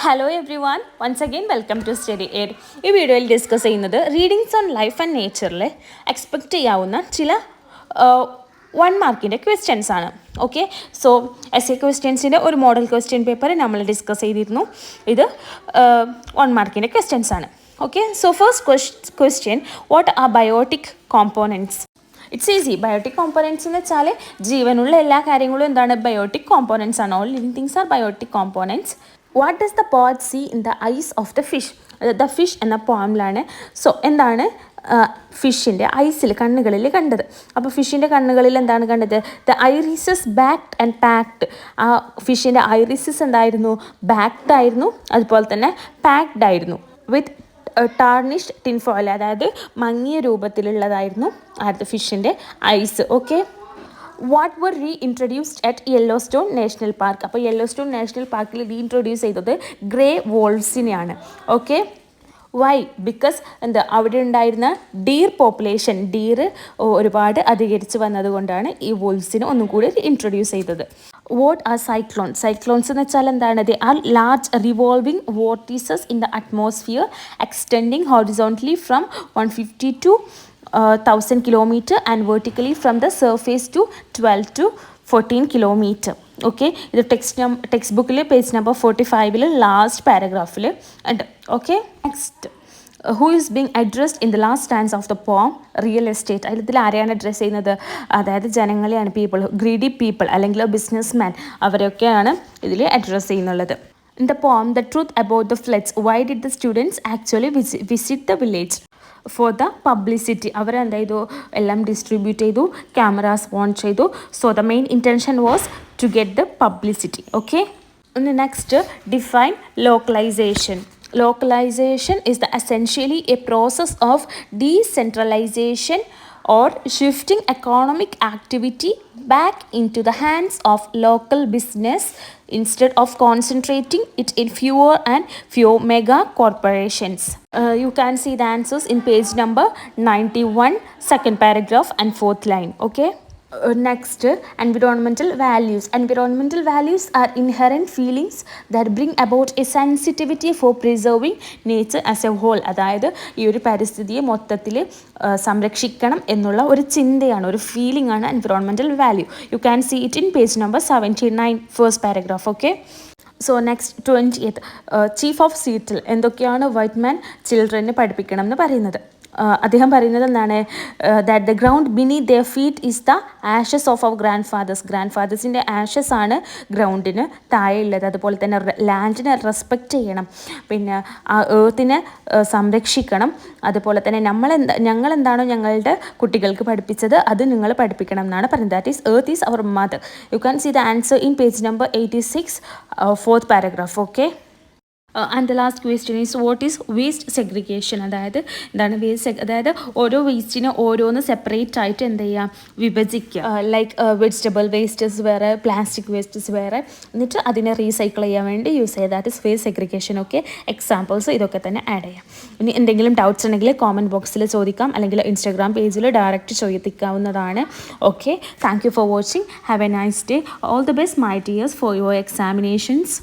Hello everyone, once again welcome to Study Aid. ഈ വീഡിയോയിൽ discuss ചെയ്യുന്നത് റീഡിങ്സ് ഓൺ ലൈഫ് ആൻഡ് നേച്ചറിൽ expect ചെയ്യാവുന്ന ചില 1 മാർക്കിൻ്റെ ക്വസ്റ്റ്യൻസ് ആണ്. ഓക്കെ, സോ എസ് എ ക്വസ്റ്റ്യൻസിൻ്റെ ഒരു മോഡൽ ക്വസ്റ്റ്യൻ പേപ്പർ നമ്മൾ ഡിസ്കസ് ചെയ്തിരുന്നു. ഇത് 1 മാർക്കിൻ്റെ ക്വസ്റ്റ്യൻസ് ആണ്. Okay, so first question, what are biotic components? It's easy. Biotic components എന്ന് വെച്ചാൽ ജീവനുള്ള എല്ലാ കാര്യങ്ങളും എന്താണ്? ബയോട്ടിക് കോമ്പോണൻറ്റ്സ് ആണ്. All living things are biotic components. What does the poet see in the eyes of the fish? The fish എന്ന പോമിലാണ്. So എന്താണ് ഫിഷിൻ്റെ ഐസിൽ കണ്ണുകളിൽ കണ്ടത്? അപ്പോൾ ഫിഷിൻ്റെ കണ്ണുകളിൽ എന്താണ് കണ്ടത്? The irises backed and packed. ആ ഫിഷിൻ്റെ ഐറിസസ് എന്തായിരുന്നു? ബാക്ക്ഡ് ആയിരുന്നു, അതുപോലെ തന്നെ പാക്ഡ് ആയിരുന്നു. വിത്ത് ടാർണിഷ്ഡ് ടിൻ ഫോയിൽ, അതായത് മങ്ങിയ രൂപത്തിലുള്ളതായിരുന്നു ആദ്യത്തെ ഫിഷിൻ്റെ eyes. Okay, what were reintroduced at Yellowstone National Park? അപ്പോൾ യെല്ലോസ്റ്റോൺ നാഷണൽ പാർക്കിൽ റീഇൻട്രൊഡ്യൂസ് ചെയ്തത് ഗ്രേ വോൾവ്സിനെയാണ്. Okay, why? ബിക്കോസ് എന്താ, അവിടെ ഉണ്ടായിരുന്ന ഡീർ പോപ്പുലേഷൻ, ഡീർ ഒരുപാട് അധികരിച്ച് വന്നതുകൊണ്ടാണ് ഈ വോൾവ്സിനെ ഒന്നും കൂടി ഇൻട്രൊഡ്യൂസ് ചെയ്തത്. What are cyclones? സൈക്ലോൺസ് എന്ന് വെച്ചാൽ എന്താണ്? They are large revolving vortices in the atmosphere extending horizontally from 150 to 1000 kilometer and vertically from the surface to 12 to 14 kilometer. Okay, ഇത് ടെക്സ്റ്റ് ബുക്കിൽ പേജ് നമ്പർ 45 ലാസ്റ്റ് പാരഗ്രാഫിൽ ഉണ്ട്. Okay, next, who is being addressed in the last stanza of the poem? Real estate. ഇതിൽ ആരെയാണ് address ചെയ്യുന്നത്? അതായത് ജനങ്ങളെയാണ്, people, greedy people അല്ലെങ്കിൽ ബിസിനസ് മാൻ, അവരൊക്കെയാണ് ഇതിൽ അഡ്രസ്സ് ചെയ്യുന്നുള്ളത്. In the poem, The Truth About the Floods, why did the students actually visit the village? For the publicity. അവർ എന്ത് ചെയ്തു? എല്ലാം ഡിസ്ട്രിബ്യൂട്ട് ചെയ്തു, ക്യാമറാസ് ഓൺ ചെയ്തു. So the main intention was to get the publicity. Okay, next, define localization. Localization is essentially a process of decentralization or shifting economic activity back into the hands of local business instead of concentrating it in fewer mega corporations. You can see the answers in page number 91, second paragraph and 4th line. Okay. Next, environmental values. Environmental values are inherent feelings that bring about a sensitivity for preserving nature as a whole. അതായത് ഈ ഒരു പരിസ്ഥിതിയെ മൊത്തത്തിൽ സംരക്ഷിക്കണം എന്നുള്ള ഒരു ചിന്തയാണ്, ഒരു ഫീലിംഗ് ആണ് environmental value. You can see it in page number 79, first paragraph. Okay, so next, 20th, chief of സീറ്റിൽ എന്തൊക്കെയാണ് വൈറ്റ് മാൻ ചിൽഡ്രനെ പഠിപ്പിക്കണം എന്ന് പറയുന്നത്? അദ്ദേഹം പറയുന്നത് എന്താണ്? That the ground beneath their feet is the ashes of our grand ഫാദേഴ്സിൻ്റെ ആഷസ് ആണ് ഗ്രൗണ്ടിന് താഴെ ഉള്ളത്. അതുപോലെ തന്നെ ലാൻഡിനെ റെസ്പെക്റ്റ് ചെയ്യണം, പിന്നെ ആ ഏർത്തിനെ സംരക്ഷിക്കണം. അതുപോലെ തന്നെ ഞങ്ങൾ എന്താണോ ഞങ്ങളുടെ കുട്ടികൾക്ക് പഠിപ്പിച്ചത് അത് നിങ്ങൾ പഠിപ്പിക്കണം എന്നാണ് പറയുന്നത്. That is earth is our mother. You can see the answer in page number 86, fourth paragraph. Okay, and the last question is what is waste segregation? അതായത് എന്താണ് വേസ്റ്റ്? അതായത് ഓരോ വേസ്റ്റിനെ ഓരോന്ന് സെപ്പറേറ്റ് ആയിട്ട് എന്ത് ചെയ്യുക? വിഭജിക്കുക. ലൈക്ക് വെജിറ്റബിൾ വേസ്റ്റസ് വേറെ, പ്ലാസ്റ്റിക് വേസ്റ്റസ് വേറെ, എന്നിട്ട് അതിനെ റീസൈക്കിൾ ചെയ്യാൻ വേണ്ടി യൂസ് ചെയ്യുക. That is waste segregation. Okay, examples ഇതൊക്കെ തന്നെ ആഡ് ചെയ്യാം. ഇനി എന്തെങ്കിലും ഡൗട്ട്സ് ഉണ്ടെങ്കിൽ കോമൻറ്റ് ബോക്സിൽ ചോദിക്കാം, അല്ലെങ്കിൽ ഇൻസ്റ്റാഗ്രാം പേജിൽ ഡയറക്റ്റ് ചോദിക്കാവുന്നതാണ്. Okay, thank you for watching. Have a nice day. All the best my dears for your examinations.